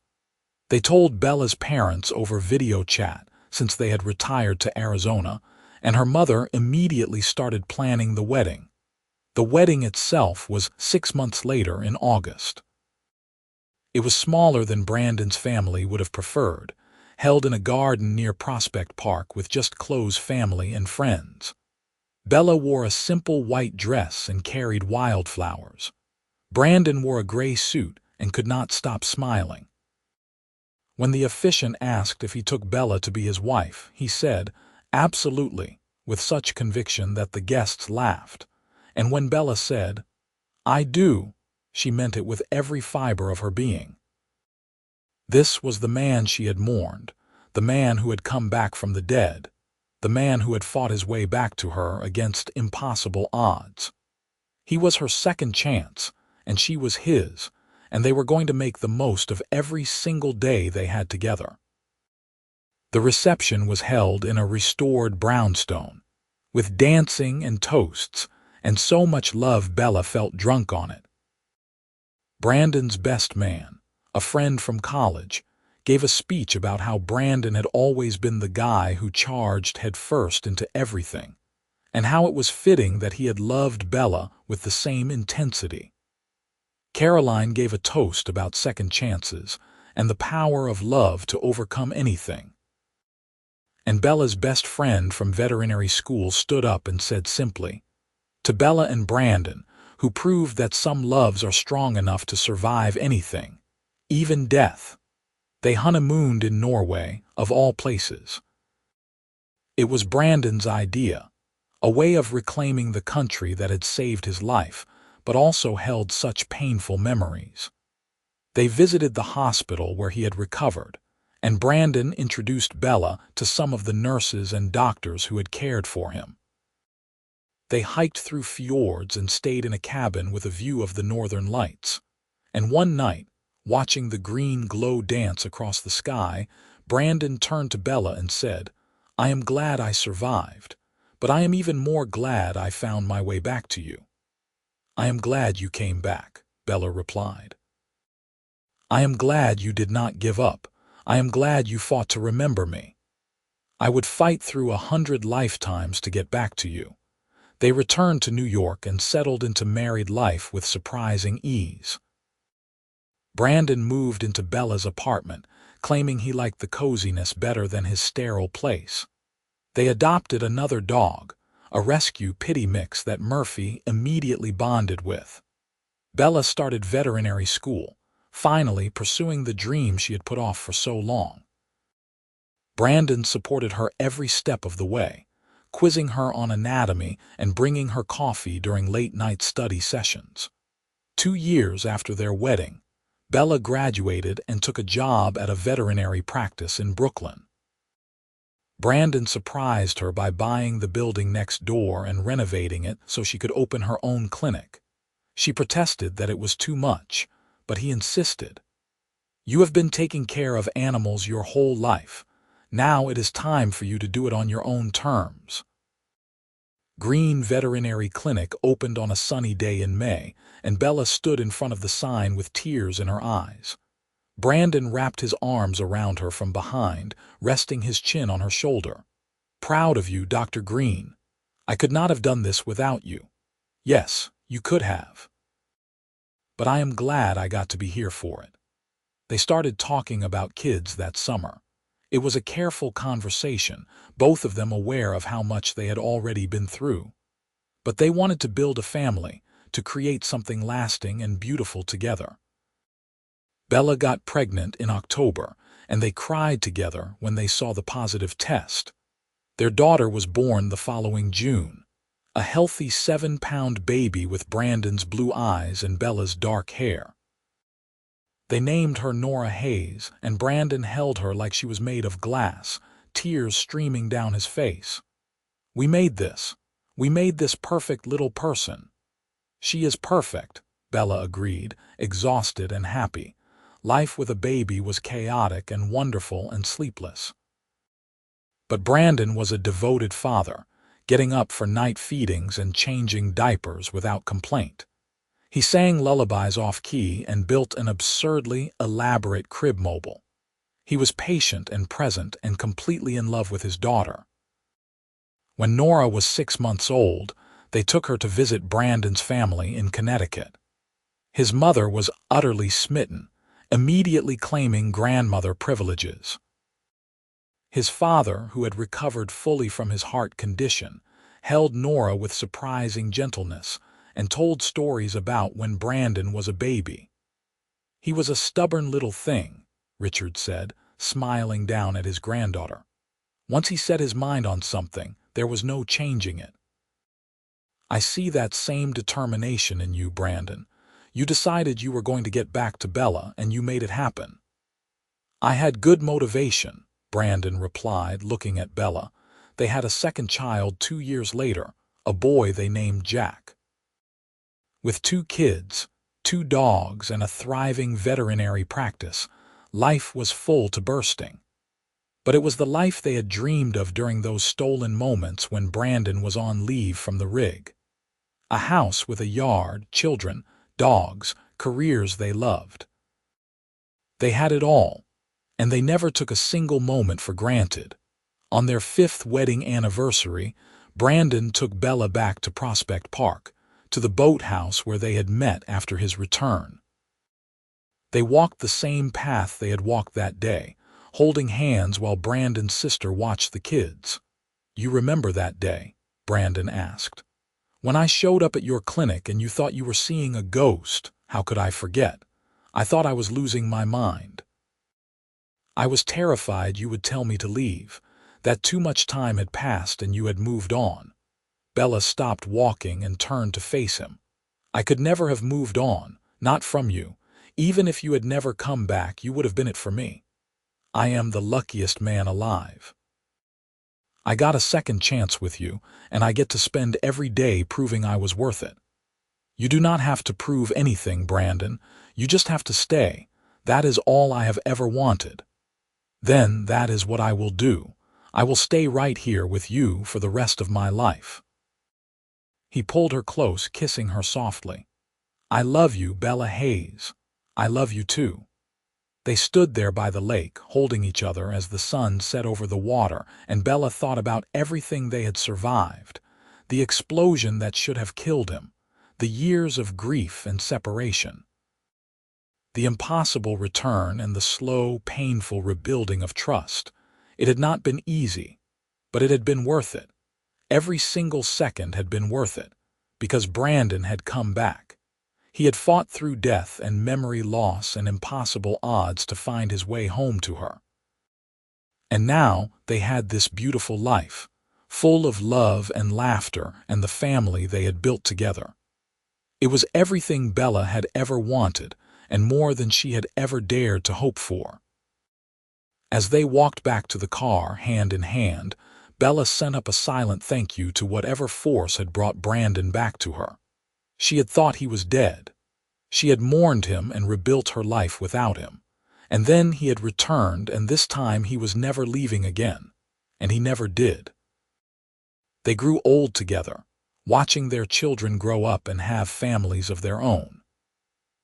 They told Bella's parents over video chat since they had retired to Arizona, and her mother immediately started planning the wedding. The wedding itself was 6 months later in August. It was smaller than Brandon's family would have preferred, held in a garden near Prospect Park with just close family and friends. Bella wore a simple white dress and carried wildflowers. Brandon wore a gray suit and could not stop smiling. When the officiant asked if he took Bella to be his wife, he said, "Absolutely," with such conviction that the guests laughed. And when Bella said, "I do," she meant it with every fiber of her being. This was the man she had mourned, the man who had come back from the dead, the man who had fought his way back to her against impossible odds. He was her second chance, and she was his, and they were going to make the most of every single day they had together. The reception was held in a restored brownstone, with dancing and toasts, and so much love Bella felt drunk on it. Brandon's best man, a friend from college, gave a speech about how Brandon had always been the guy who charged headfirst into everything, and how it was fitting that he had loved Bella with the same intensity. Caroline gave a toast about second chances and the power of love to overcome anything. And Bella's best friend from veterinary school stood up and said simply, "To Bella and Brandon, who proved that some loves are strong enough to survive anything, even death." They honeymooned in Norway, of all places. It was Brandon's idea, a way of reclaiming the country that had saved his life, but also held such painful memories. They visited the hospital where he had recovered, and Brandon introduced Bella to some of the nurses and doctors who had cared for him. They hiked through fjords and stayed in a cabin with a view of the northern lights. And one night, watching the green glow dance across the sky, Brandon turned to Bella and said, "I am glad I survived, but I am even more glad I found my way back to you." "I am glad you came back," Bella replied. "I am glad you did not give up. I am glad you fought to remember me. I would fight through 100 lifetimes to get back to you." They returned to New York and settled into married life with surprising ease. Brandon moved into Bella's apartment, claiming he liked the coziness better than his sterile place. They adopted another dog, a rescue pity mix that Murphy immediately bonded with. Bella started veterinary school, finally pursuing the dream she had put off for so long. Brandon supported her every step of the way, quizzing her on anatomy and bringing her coffee during late-night study sessions. 2 years after their wedding, Bella graduated and took a job at a veterinary practice in Brooklyn. Brandon surprised her by buying the building next door and renovating it so she could open her own clinic. She protested that it was too much, but he insisted. "You have been taking care of animals your whole life. Now it is time for you to do it on your own terms." Green Veterinary Clinic opened on a sunny day in May, and Bella stood in front of the sign with tears in her eyes. Brandon wrapped his arms around her from behind, resting his chin on her shoulder. "Proud of you, Dr. Green. I could not have done this without you." "Yes, you could have. But I am glad I got to be here for it." They started talking about kids that summer. It was a careful conversation, both of them aware of how much they had already been through. But they wanted to build a family, to create something lasting and beautiful together. Bella got pregnant in October, and they cried together when they saw the positive test. Their daughter was born the following June, a healthy 7-pound baby with Brandon's blue eyes and Bella's dark hair. They named her Nora Hayes, and Brandon held her like she was made of glass, tears streaming down his face. We made this perfect little person." "She is perfect," Bella agreed, exhausted and happy. Life with a baby was chaotic and wonderful and sleepless. But Brandon was a devoted father, getting up for night feedings and changing diapers without complaint. He sang lullabies off-key and built an absurdly elaborate crib mobile. He was patient and present and completely in love with his daughter. When Nora was 6 months old, They took her to visit Brandon's family in Connecticut. His mother was utterly smitten, immediately claiming grandmother privileges. His father, who had recovered fully from his heart condition, held Nora with surprising gentleness and told stories about when Brandon was a baby. "He was a stubborn little thing," Richard said, smiling down at his granddaughter. "Once he set his mind on something, there was no changing it." "I see that same determination in you, Brandon. You decided you were going to get back to Bella, and you made it happen." "I had good motivation," Brandon replied, looking at Bella. They had a second child 2 years later, a boy they named Jack. With 2 kids, 2 dogs, and a thriving veterinary practice, life was full to bursting. But it was the life they had dreamed of during those stolen moments when Brandon was on leave from the rig. A house with a yard, children, dogs, careers they loved. They had it all, and they never took a single moment for granted. On their 5th wedding anniversary, Brandon took Bella back to Prospect Park, to the boathouse where they had met after his return. They walked the same path they had walked that day, holding hands while Brandon's sister watched the kids. "You remember that day?" Brandon asked. "When I showed up at your clinic and you thought you were seeing a ghost, how could I forget? I thought I was losing my mind. I was terrified you would tell me to leave, that too much time had passed and you had moved on." Bella stopped walking and turned to face him. "I could never have moved on, not from you. Even if you had never come back, you would have been it for me. I am the luckiest man alive. I got a second chance with you, and I get to spend every day proving I was worth it. You do not have to prove anything, Brandon. You just have to stay. That is all I have ever wanted. Then that is what I will do. I will stay right here with you for the rest of my life." He pulled her close, kissing her softly. "I love you, Bella Hayes. I love you too." They stood there by the lake, holding each other as the sun set over the water, and Bella thought about everything they had survived. The explosion that should have killed him, the years of grief and separation, the impossible return and the slow, painful rebuilding of trust. It had not been easy, but it had been worth it. Every single second had been worth it, because Brandon had come back. He had fought through death and memory loss and impossible odds to find his way home to her. And now they had this beautiful life, full of love and laughter and the family they had built together. It was everything Bella had ever wanted, and more than she had ever dared to hope for. As they walked back to the car, hand in hand, Bella sent up a silent thank you to whatever force had brought Brandon back to her. She had thought he was dead. She had mourned him and rebuilt her life without him. And then he had returned, and this time he was never leaving again. And he never did. They grew old together, watching their children grow up and have families of their own.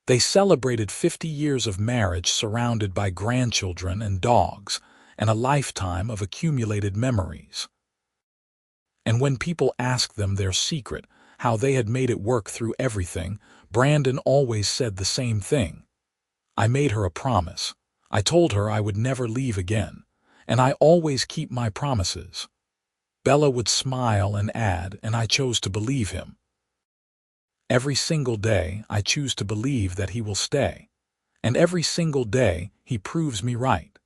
They celebrated 50 years of marriage surrounded by grandchildren and dogs, and a lifetime of accumulated memories. And when people asked them their secret, how they had made it work through everything, Brandon always said the same thing. "I made her a promise. I told her I would never leave again, and I always keep my promises." Bella would smile and add, "And I chose to believe him. Every single day I choose to believe that he will stay, and every single day he proves me right."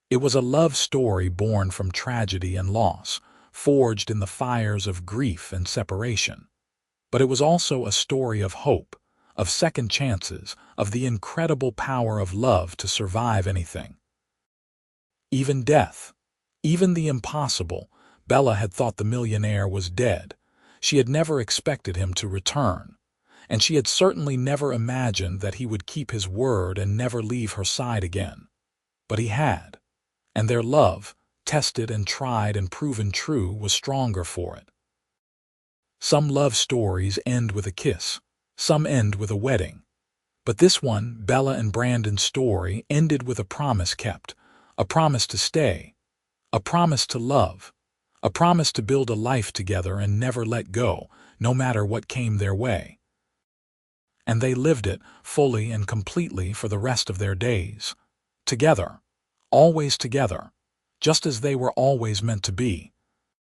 It was a love story born from tragedy and loss, forged in the fires of grief and separation. But it was also a story of hope, of second chances, of the incredible power of love to survive anything. Even death, even the impossible. Bella had thought the millionaire was dead. She had never expected him to return, and she had certainly never imagined that he would keep his word and never leave her side again. But he had, and their love, tested and tried and proven true, was stronger for it. Some love stories end with a kiss, some end with a wedding. But this one, Bella and Brandon's story, ended with a promise kept, a promise to stay, a promise to love, a promise to build a life together and never let go, no matter what came their way. And they lived it fully and completely for the rest of their days. Together, always together, just as they were always meant to be.